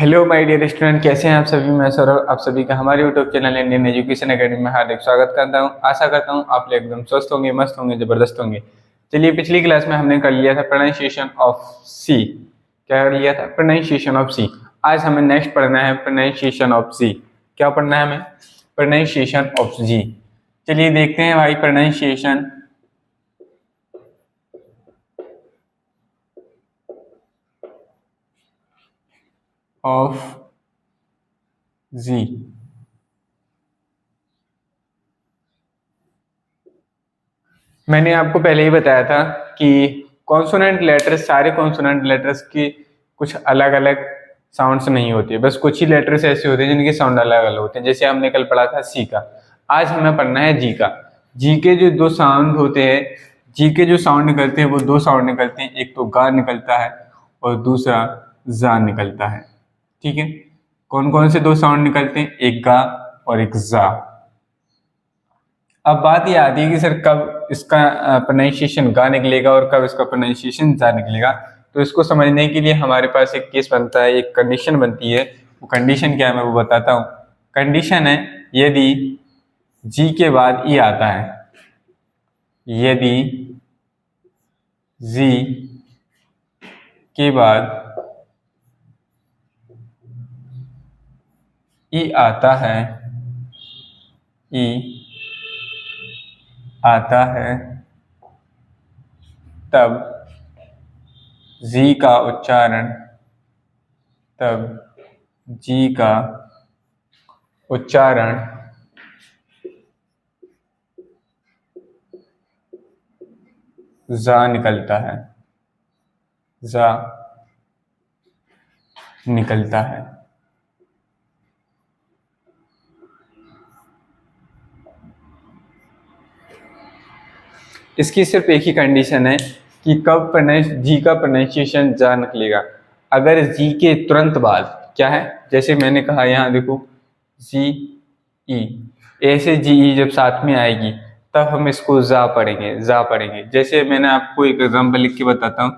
Hello my dear student, कैसे हैं आप सभी। मैं सौरभ, आप सभी का हमारे YouTube channel Indian education academy में हार्दिक स्वागत करता हूं। आशा करता हूं आप लोग एकदम स्वस्थ होंगे, मस्त होंगे, जबरदस्त होंगे। चलिए, पिछली क्लास में हमने कर लिया था प्रोनाउंसिएशन ऑफ सी। क्या कर लिया था? प्रोनाउंसिएशन ऑफ सी। आज हमें नेक्स्ट पढ़ना है प्रोनाउंसिएशन ऑफ जी। क्या पढ़ना है हमें? प्रोनाउंसिएशन ऑफ जी। चलिए देखते हैं भाई, प्रोनाउंसिएशन ऑफ जी। मैंने आपको पहले ही बताया था कि कॉन्सोनेंट लेटर्स, सारे कॉन्सोनेंट लेटर्स की कुछ अलग अलग साउंड्स नहीं होती है। बस कुछ ही लेटर्स ऐसे होते हैं जिनके साउंड अलग अलग होते हैं। जैसे हमने कल पढ़ा था सी का, आज हमें पढ़ना है जी का। जी के जो दो साउंड होते हैं, जी के जो साउंड निकलते हैं वो दो साउंड निकलते हैं। एक तो गा निकलता है और दूसरा जा निकलता है। ठीक है, कौन कौन से दो साउंड निकलते हैं? एक गा और एक जा। अब बात ये आती है कि सर कब इसका प्रोनाउंसिएशन गा निकलेगा और कब इसका प्रोनाउंसिएशन जा निकलेगा। तो इसको समझने के लिए हमारे पास एक केस बनता है, एक कंडीशन बनती है। वो कंडीशन क्या है मैं वो बताता हूँ। कंडीशन है, यदि जी के बाद ई आता है, यदि जी के बाद ई आता है, ई आता है, तब जी का उच्चारण, तब जी का उच्चारण जा निकलता है, जा निकलता है। इसकी सिर्फ एक ही कंडीशन है कि कब जी का प्रोनाउंसिएशन जा निकलेगा। अगर जी के तुरंत बाद, क्या है, जैसे मैंने कहा यहाँ देखो, जी ई, ऐसे जी ई जब साथ में आएगी तब हम इसको जा पढ़ेंगे, जा पढ़ेंगे। जैसे मैंने आपको एक एग्जांपल लिख के बताता हूँ।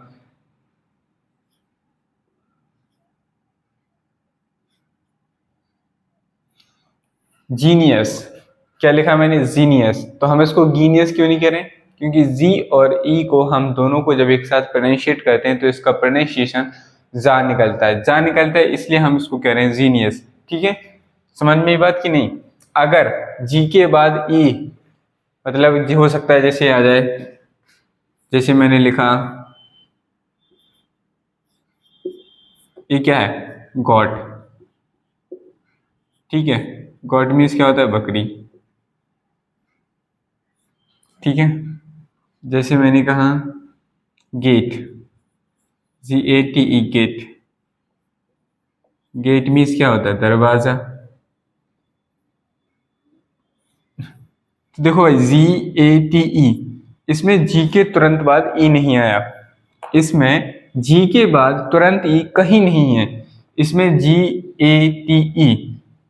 जीनियस, क्या लिखा मैंने? जीनियस। तो हम इसको गीनियस क्यों नहीं करें? क्योंकि जी और ई को हम दोनों को जब एक साथ प्रोनाउंशिएट करते हैं तो इसका प्रोनाउंसिएशन जा निकलता है, जा निकलता है, इसलिए हम इसको कह रहे हैं जीनियस। ठीक है, समझ में ये बात की नहीं? अगर जी के बाद ई, मतलब जी हो सकता है जैसे आ जाए, जैसे मैंने लिखा, ये क्या है? गॉड। ठीक है, गॉड मीन्स क्या होता है? बकरी। ठीक है, जैसे मैंने कहा gate, GATE, gate. Gate means क्या होता है? दरवाजा। तो देखो भाई, GATE, इसमें जी के तुरंत बाद ई नहीं आया, इसमें जी के बाद तुरंत ई कहीं नहीं है। इसमें GATE,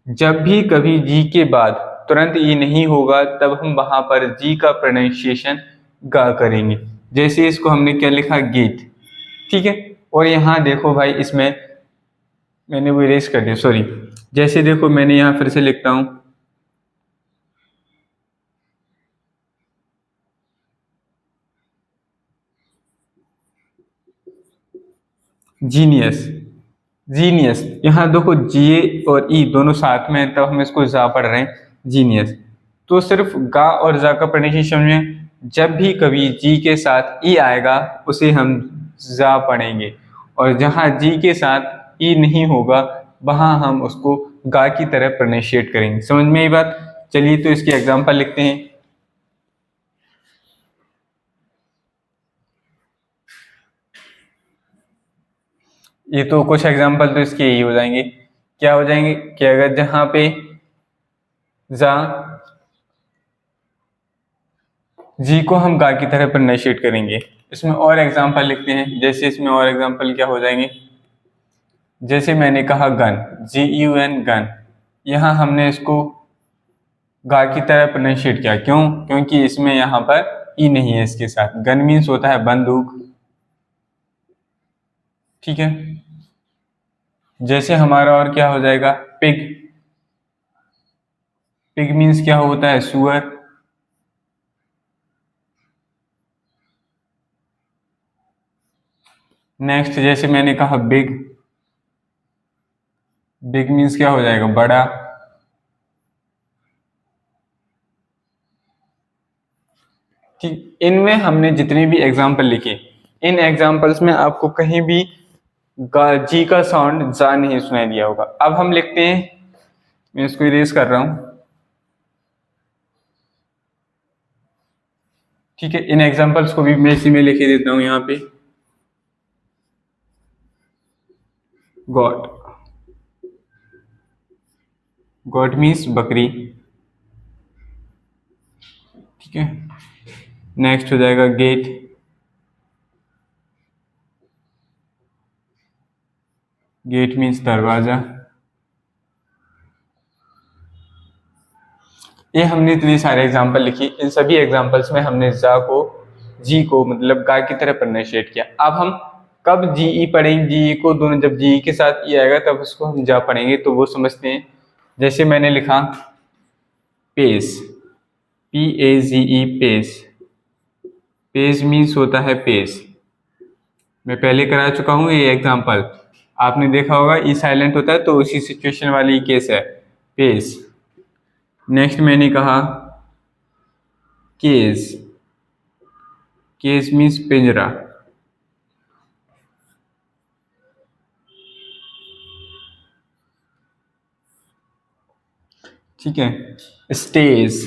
जब भी कभी जी के बाद तुरंत ई नहीं होगा तब हम वहां पर जी का प्रोनाउंसिएशन गा करेंगे। जैसे इसको हमने क्या लिखा? गेट। ठीक है, और यहाँ देखो भाई, इसमें मैंने वो इरेज कर दिया, सॉरी। जैसे देखो मैंने यहाँ फिर से लिखता हूँ, जीनियस, जीनियस। यहाँ देखो जी और ई दोनों साथ में है, तब हम इसको जा पढ़ रहे हैं, जीनियस। तो सिर्फ गा और जा का प्रोनाउंसिएशन में जब भी कभी जी के साथ ई आएगा उसे हम जा पढ़ेंगे, और जहाँ जी के साथ ई नहीं होगा वहाँ हम उसको गा की तरह प्रोनाउंशिएट करेंगे। समझ में ये बात? चलिए तो इसकी एग्जांपल लिखते हैं। ये तो कुछ एग्जांपल तो इसके यही हो जाएंगे। क्या हो जाएंगे कि अगर जहां पे जा, जी को हम गा की तरह प्रोनाउंशिएट करेंगे। इसमें और एग्जांपल लिखते हैं। जैसे इसमें और एग्जांपल क्या हो जाएंगे? जैसे मैंने कहा गन, GUN, गन। यहाँ हमने इसको गा की तरह प्रोनाउंशिएट किया, क्यों? क्योंकि इसमें यहाँ पर ई नहीं है इसके साथ। गन मीन्स होता है बंदूक। ठीक है, जैसे हमारा और क्या हो जाएगा, पिग। पिग मीन्स क्या होता है, सुअर। नेक्स्ट जैसे मैंने कहा बिग, बिग मीन्स क्या हो जाएगा, बड़ा। ठीक, इनमें हमने जितने भी एग्जाम्पल लिखे, इन एग्जाम्पल्स में आपको कहीं भी जी का साउंड जा नहीं सुनाई दिया होगा। अब हम लिखते हैं, मैं इसको इरेज कर रहा हूं, ठीक है। इन एग्जाम्पल्स को भी मैं इसी में लिखे देता हूं यहाँ पे, गॉट। गॉट मीन्स बकरी, ठीक है। नेक्स्ट हो जाएगा गेट। गेट मीन्स दरवाजा। ये हमने इतने सारे एग्जाम्पल लिखी, इन सभी एग्जाम्पल्स में हमने जा को, जी को मतलब गा की तरह प्रोनाउंशिएट किया। अब हम कब जी ई पढ़ेंगे, जी ई को दोनों, जब जी ई के साथ ई आएगा तब उसको हम जा पढ़ेंगे, तो वो समझते हैं। जैसे मैंने लिखा page, P A G E, page. Page means होता है पेज, मैं पहले करा चुका हूँ ये एग्जाम्पल, आपने देखा होगा ई साइलेंट होता है तो उसी सिचुएशन वाली केस है, पेज। नेक्स्ट मैंने कहा केज, केज मीन्स पिंजरा। ठीक है। स्टेज,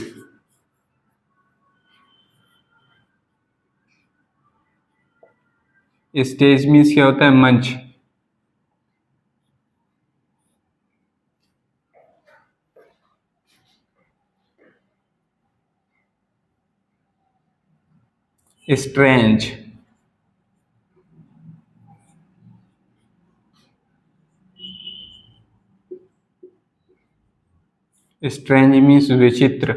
स्टेज मीन्स क्या होता है, मंच। स्ट्रेंज, स्ट्रेंज मीन्स विचित्र।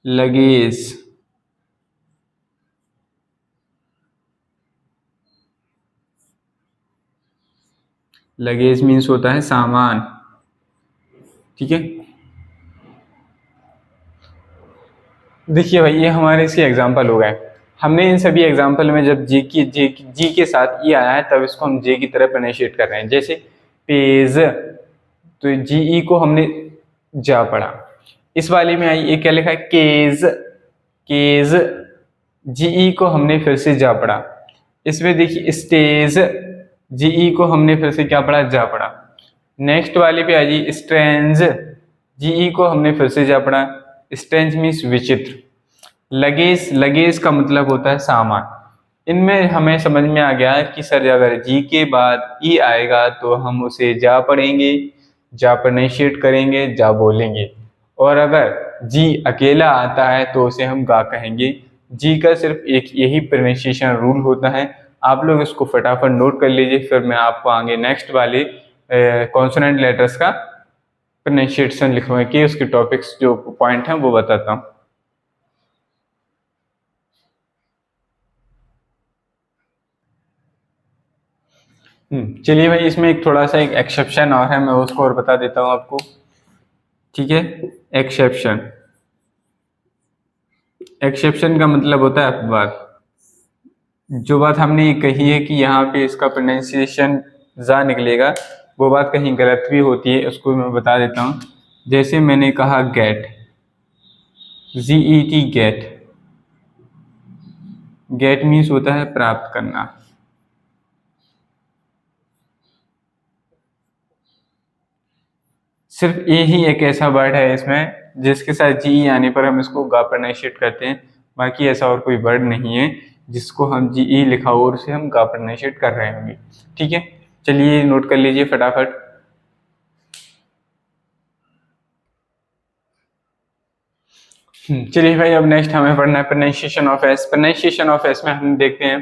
लगेज, लगेज मीन्स होता है सामान, ठीक है। देखिए भाई, ये हमारे इसके एग्जाम्पल हो गए। हमने इन सभी एग्जाम्पल में जब जी के साथ ई आया है तब इसको हम जे की तरह प्रोनाउंशिएट कर रहे हैं। जैसे पेज, तो जी ई को हमने जा पढ़ा। इस वाले में आई, ये क्या लिखा है, केज, केज, जी ई को हमने फिर से जा पढ़ा। इसमें देखिए स्टेज, जी ई को हमने फिर से क्या पढ़ा, जा पढ़ा। नेक्स्ट वाले पे आ जाइए स्ट्रेंज, जी ई को हमने फिर से जा पढ़ा। स्ट्रेंज मीन्स विचित्र। लगेज, लगेज का मतलब होता है सामान। इनमें हमें समझ में आ गया कि सर अगर जी के बाद ई आएगा तो हम उसे जा पढ़ेंगे, जा प्रोनाउंशिएट करेंगे, जा बोलेंगे। और अगर जी अकेला आता है तो उसे हम गा कहेंगे। जी का सिर्फ एक यही प्रोनाउंसिएशन रूल होता है। आप लोग इसको फटाफट नोट कर लीजिए, फिर मैं आपको आगे नेक्स्ट वाले कॉन्सोनेंट लेटर्स का प्रोनाउंसिएशन लिखवा के उसके टॉपिक्स जो पॉइंट हैं वो बताता हूँ। चलिए भाई, इसमें एक थोड़ा सा एक एक्सेप्शन और है, मैं उसको और बता देता हूँ आपको, ठीक है। एक्सेप्शन, एक्सेप्शन का मतलब होता है अपवाद। जो बात हमने ये कही है कि यहाँ पे इसका प्रोनाउंसिएशन जा निकलेगा, वो बात कहीं गलत भी होती है, उसको मैं बता देता हूँ। जैसे मैंने कहा get, G E T, get. Gate means होता है प्राप्त करना। सिर्फ ये ही एक ऐसा वर्ड है इसमें जिसके साथ जी आने पर हम इसको गा प्रोनाउंशिएट करते हैं, बाकी ऐसा और कोई वर्ड नहीं है जिसको हम जी ई लिखा हो और उसे हम गा प्रोनाउंशिएट कर रहे होंगे, ठीक है। चलिए नोट कर लीजिए फटाफट। चलिए भाई, अब नेक्स्ट हमें पढ़ना है pronunciation of S. Pronunciation of S में हम देखते हैं,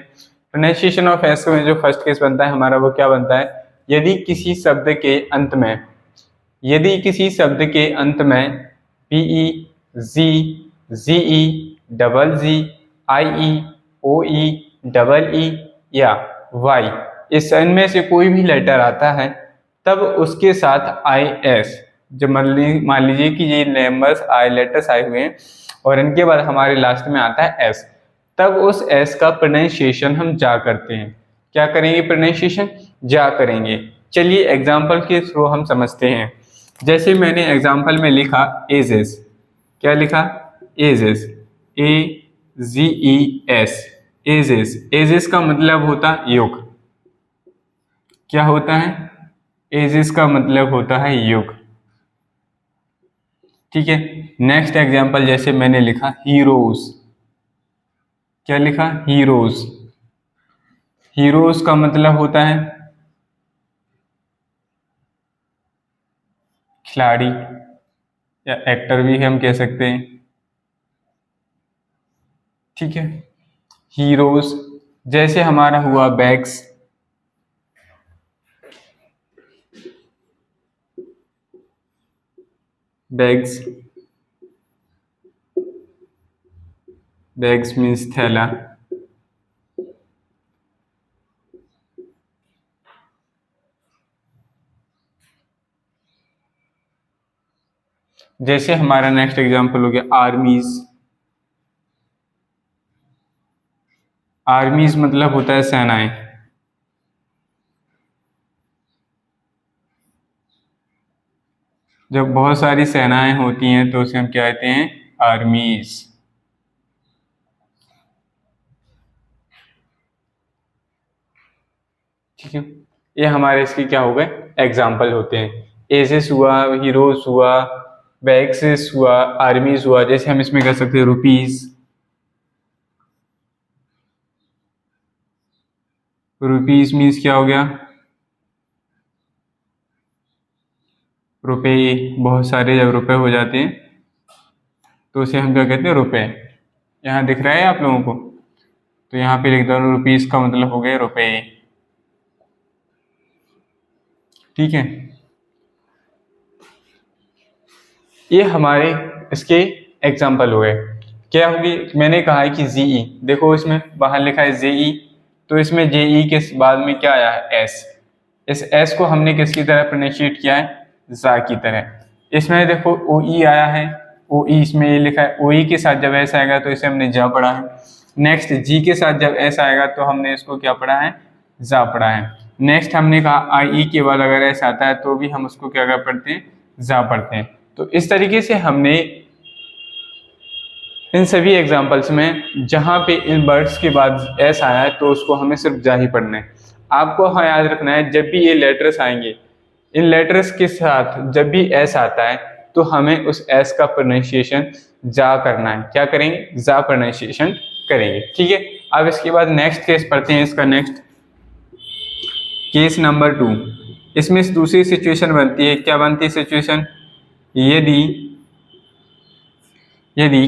प्रोनाउंसिएशन ऑफ एस में जो फर्स्ट केस बनता है हमारा वो क्या बनता है, यदि किसी शब्द के अंत में यदि किसी शब्द के अंत में पीई, जी, जीई, डबल जी, आईई, ओई, डबल ई या वाई इस इनमें से कोई भी लेटर आता है, तब उसके साथ आई एस, जब मान लीजिए कि ये नंबर्स आई लेटर्स आए हुए हैं और इनके बाद हमारे लास्ट में आता है एस, तब उस एस का प्रोनाउंसिएशन हम जा करते हैं। क्या करेंगे? प्रोनाउंसिएशन जा करेंगे। चलिए एग्जाम्पल के थ्रू हम समझते हैं। जैसे मैंने एग्जाम्पल में लिखा एजेस, क्या लिखा? एजेस, ए G E S, edges. Edges का मतलब होता युग। क्या होता है? एजेस का मतलब होता है युग। ठीक है। नेक्स्ट एग्जाम्पल जैसे मैंने लिखा हीरोज, क्या लिखा? हीरोज। हीरोज का मतलब होता है खिलाड़ी या एक्टर भी हम कह सकते हैं। ठीक है। हीरोज। जैसे हमारा हुआ बैग्स, बैग्स, बैग्स मीन्स थैला। जैसे हमारा नेक्स्ट एग्जाम्पल हो गया आर्मीज। आर्मीज मतलब होता है सेनाएं। जब बहुत सारी सेनाएं होती हैं तो उसे हम क्या कहते हैं? आर्मीज। ठीक है। ये हमारे इसके क्या हो गए? एग्जाम्पल होते हैं। एजेस हुआ, हीरोज हुआ, बैग्स हुआ, आर्मीज हुआ। जैसे हम इसमें कर सकते हैं रुपीज। रुपीज मीन्स क्या हो गया? रुपए। बहुत सारे जब रुपए हो जाते हैं तो उसे हम क्या कहते हैं? रुपए। यहाँ दिख रहा है आप लोगों को? तो यहाँ पे लिख दो रुपीज का मतलब हो गया रुपए। ठीक है। ये हमारे इसके एग्जाम्पल हुए। क्या होगी? मैंने कहा है कि जीई, देखो इसमें बाहर लिखा है जेई, तो इसमें जेई के बाद में क्या आया है? एस। इस एस को हमने किसकी तरह प्रोनाउंसिएट किया है? जा की तरह। इसमें देखो ओ ई आया है, ओ ई इसमें ये लिखा है। ओ ई के साथ जब एस आएगा तो इसे हमने जा पढ़ा है। नेक्स्ट जी के साथ जब एस आएगा तो हमने इसको क्या पढ़ा है? जा पढ़ा है। नेक्स्ट हमने कहा आई ई के बाद अगर एस आता है तो भी हम उसको क्या पढ़ते हैं? जा पढ़ते हैं। तो इस तरीके से हमने इन सभी एग्जाम्पल्स में जहाँ पे इन वर्ड्स के बाद एस आया है तो उसको हमें सिर्फ जा ही पढ़ना है। आपको हाँ याद रखना है, जब भी ये लेटर्स आएंगे, इन लेटर्स के साथ जब भी एस आता है तो हमें उस एस का प्रोनाउंसिएशन जा करना है। क्या करेंगे? जा प्रोनाउंसिएशन करेंगे। ठीक है। अब इसके बाद नेक्स्ट केस पढ़ते हैं। इसका नेक्स्ट केस नंबर 2। इसमें दूसरी सिचुएशन बनती है। क्या बनती है सिचुएशन? यदि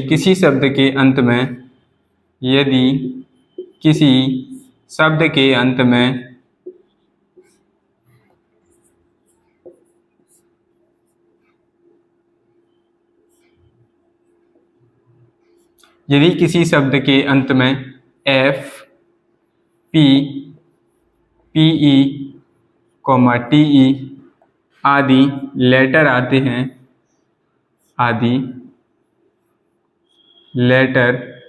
किसी शब्द के अंत में, यदि किसी शब्द के अंत में यदि किसी शब्द के अंत में एफ, पी, पीई, टीई आदि लेटर आते हैं, आदि लेटर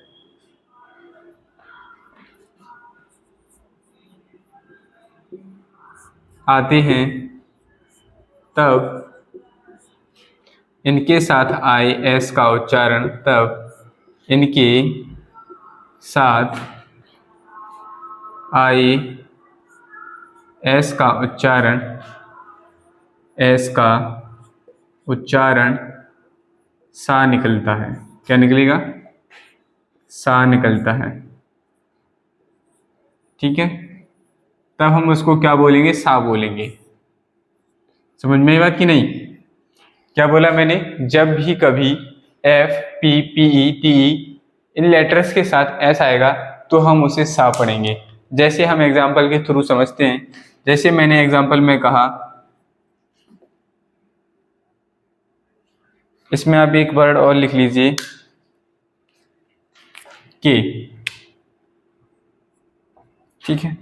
आते हैं, तब इनके साथ आए एस का उच्चारण, तब इनके साथ आए एस का उच्चारण, एस का उच्चारण सा निकलता है। क्या निकलेगा? सा निकलता है। ठीक है। तब हम उसको क्या बोलेंगे? सा बोलेंगे। समझ में आई बात कि नहीं? क्या बोला मैंने? जब भी कभी एफ, पी, पीई, टीई इन लेटर्स के साथ एस आएगा तो हम उसे सा पढ़ेंगे। जैसे हम एग्जाम्पल के थ्रू समझते हैं। जैसे मैंने एग्जाम्पल में कहा इसमें आप एक वर्ड और लिख लीजिए के। ठीक है,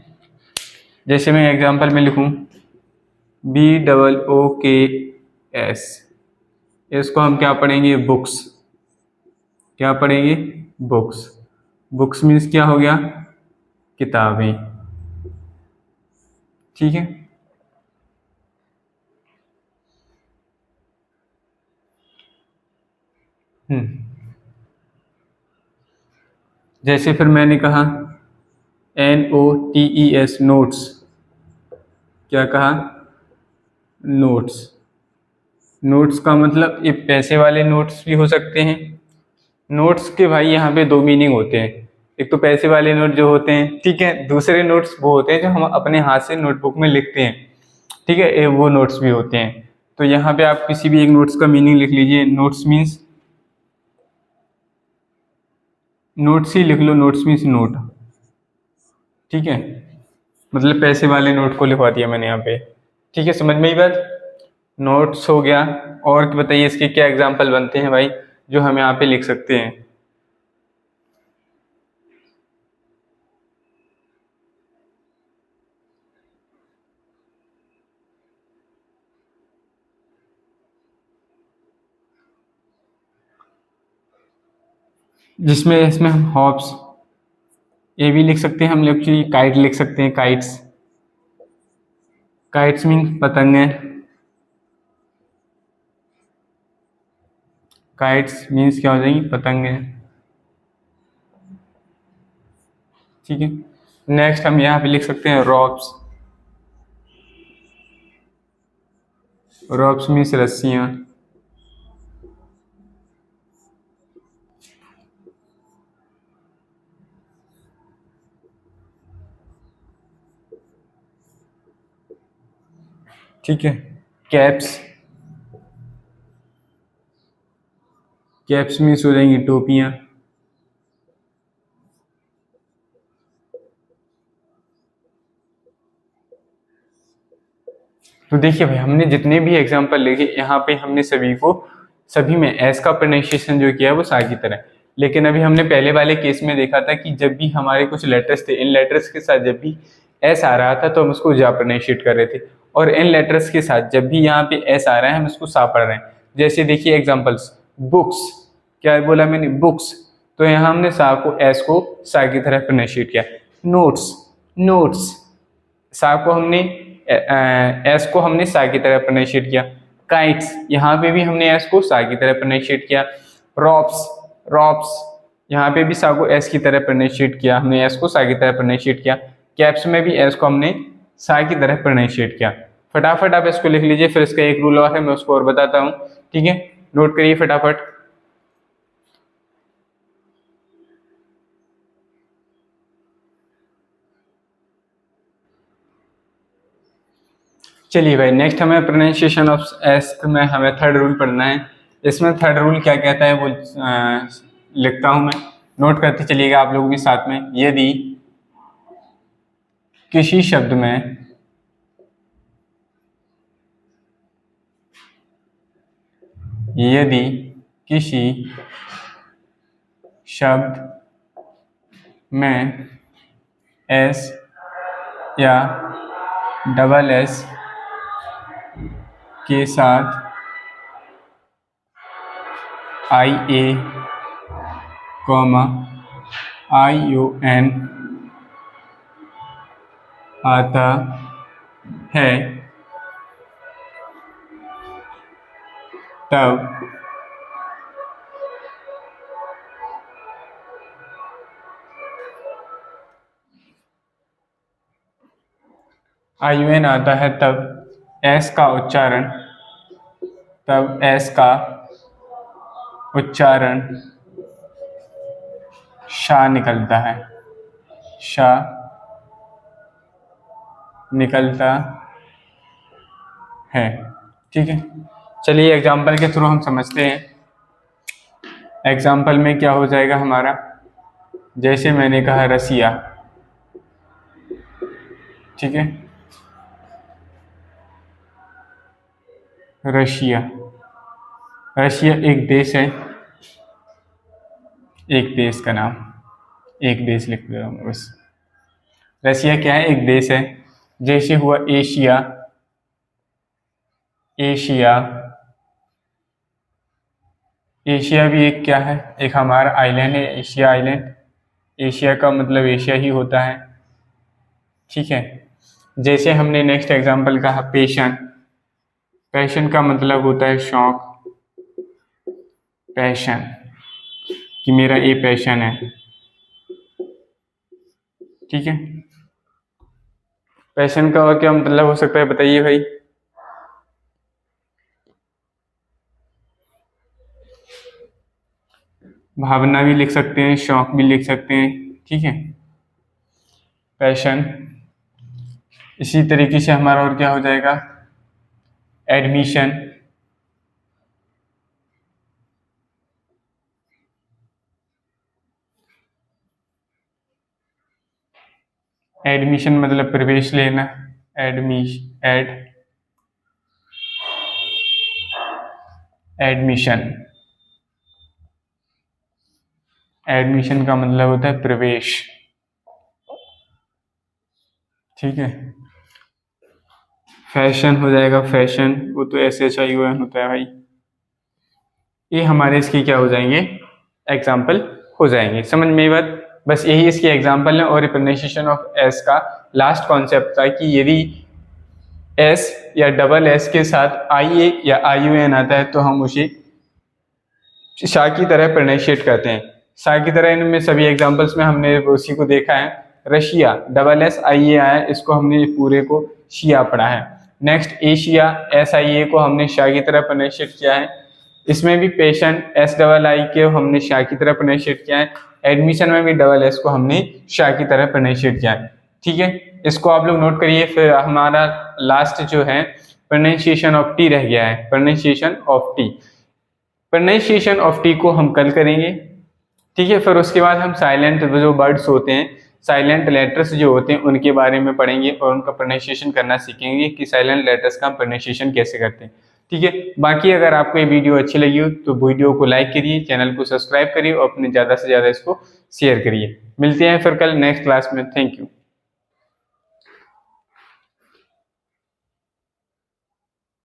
जैसे मैं एग्जांपल में लिखूं BOOKS, इसको हम क्या पढ़ेंगे, बुक्स। क्या पढ़ेंगे, बुक्स। बुक्स मीन्स क्या हो गया, किताबें। ठीक है, जैसे फिर मैंने कहा NOTES, नोट्स। क्या कहा, नोट्स। नोट्स का मतलब ये पैसे वाले नोट्स भी हो सकते हैं। नोट्स के भाई यहाँ पे दो मीनिंग होते हैं, एक तो पैसे वाले नोट जो होते हैं, ठीक है, दूसरे नोट्स वो होते हैं जो हम अपने हाथ से नोटबुक में लिखते हैं। ठीक है, ये वो नोट्स भी होते हैं। तो यहाँ पे आप किसी भी एक नोट्स का मीनिंग लिख लीजिए। नोट्स मीन्स, नोट्स ही लिख लो, नोट्स मीन्स नोट। ठीक है, मतलब पैसे वाले नोट को लिखवा दिया मैंने यहाँ पे। ठीक है, समझ में ही बात। नोट्स हो गया, और बताइए इसके क्या एग्जाम्पल बनते हैं भाई जो हम यहाँ पे लिख सकते हैं। जिसमें इसमें हम हॉप्स ये भी लिख सकते हैं, हम लोग काइट लिख सकते हैं, काइट्स। काइट्स मीन पतंगे। काइट्स मीन्स क्या हो जाएंगी, पतंगे। ठीक है, नेक्स्ट हम यहाँ पे लिख सकते हैं रॉप्स। रॉप्स मीन्स रस्सियाँ। ठीक है, कैप्स। कैप्स मीन्स हो जाएंगी टोपियाँ। तो देखिए भाई, हमने जितने भी एग्जाम्पल लिखे यहाँ पे हमने सभी में एस का प्रोनाउंसिएशन जो किया है वो सा की तरह। लेकिन अभी हमने पहले वाले केस में देखा था कि जब भी हमारे कुछ लेटर्स थे, इन लेटर्स के साथ जब भी एस आ रहा था तो हम उसको जा प्रोनाउंसिएट कर रहे थे, और इन लेटर्स के साथ जब भी यहाँ पे एस आ रहा है हम उसको सा पढ़ रहे हैं। जैसे देखिए एग्जाम्पल्स, बुक्स, क्या बोला मैंने, बुक्स, तो यहाँ हमने एस को सा की तरह प्रोनाउंसिएट किया। नोट्स, नोट्स, सा को हमने एस को हमने सा की तरह प्रोनाउंसिएट किया। काइट्स, यहाँ पे भी हमने एस को सा की तरह प्रोनाउंसिएट किया। रॉप्स, रॉप्स, यहाँ पे भी सा को एस की तरह प्रोनाउंसिएट किया, हमने एस को सा की तरह प्रोनाउंसिएट किया। कैप्स में भी एस को हमने सा की तरह प्रोनाउंसिएट किया। फटाफट आप इसको लिख लीजिए, फिर इसका एक रूल और है, मैं उसको और बताता हूँ। ठीक है, नोट करिए फटाफट। चलिए भाई, नेक्स्ट हमें प्रोनाउंसिएशन ऑफ एस में हमें थर्ड रूल पढ़ना है। इसमें थर्ड रूल क्या कहता है वो लिखता हूं मैं, नोट करते चलिएगा आप लोग भी साथ में। यदि किसी शब्द में यदि किसी शब्द में एस या डबल एस के साथ IA, ION आता है, तब ION आता है तब एस का उच्चारण शा निकलता है, शा निकलता है। ठीक है, चलिए एग्जाम्पल के थ्रू हम समझते हैं। एग्जाम्पल में क्या हो जाएगा हमारा, जैसे मैंने कहा रसिया। ठीक है, रशिया। रशिया एक देश है, एक देश का नाम, एक देश लिख रहा हूँ बस। रशिया क्या है? एक देश है। जैसे हुआ एशिया, एशिया, एशिया भी एक क्या है? एक हमारा आइलैंड है, एशिया आइलैंड। एशिया का मतलब एशिया ही होता है, ठीक है। जैसे हमने नेक्स्ट एग्जांपल कहा पैशन, पैशन का मतलब होता है शौक, पैशन, कि मेरा ये पैशन है, ठीक है। पैशन का और क्या मतलब हो सकता है बताइए भाई? भावना भी लिख सकते हैं, शौक भी लिख सकते हैं, ठीक है, पैशन। इसी तरीके से हमारा और क्या हो जाएगा? एडमिशन, एडमिशन मतलब प्रवेश लेना, एडमिशन, एडमिशन का मतलब होता है प्रवेश, ठीक है। फैशन हो जाएगा, फैशन, वो तो SHION होता है भाई। ये हमारे इसके क्या हो जाएंगे? एग्जाम्पल हो जाएंगे। समझ में ये बात? बस यही इसके एग्जाम्पल है। और प्रोनाउंसिएशन ऑफ एस का लास्ट कॉन्सेप्ट था कि यदि एस या डबल एस के साथ IA या IUN आता है तो हम उसे शा की तरह प्रोनाउंशिएट करते हैं। शा की तरह इनमें सभी एग्जाम्पल्स में हमने उसी को देखा है। रशिया डबल SIA आया, इसको हमने पूरे को शिया पढ़ा है। नेक्स्ट एशिया SIA को हमने शा की तरह प्रोनाउंशिएट किया है। इसमें भी पेशेंट SII के हमने शा की तरह प्रोनाउंशिएट किया है। एडमिशन में भी डबल एस को हमने शा की तरह प्रोनाउंशिएट किया है, ठीक है। इसको आप लोग नोट करिए। फिर हमारा लास्ट जो है प्रोनाउंसिएशन ऑफ टी रह गया है, pronunciation of T. Pronunciation of T को हम कल करेंगे, ठीक है। फिर उसके बाद हम साइलेंट जो वर्ड्स होते हैं, साइलेंट लेटर्स जो होते हैं उनके बारे में पढ़ेंगे और उनका प्रोनाउंसिएशन करना सीखेंगे कि साइलेंट लेटर्स का प्रोनाउंसिएशन कैसे करते हैं, ठीक है। बाकी अगर आपको ये वीडियो अच्छी लगी हो तो वीडियो को लाइक करिए, चैनल को सब्सक्राइब करिए और अपने ज़्यादा से ज़्यादा इसको शेयर करिए। मिलते हैं फिर कल नेक्स्ट क्लास में। Thank you.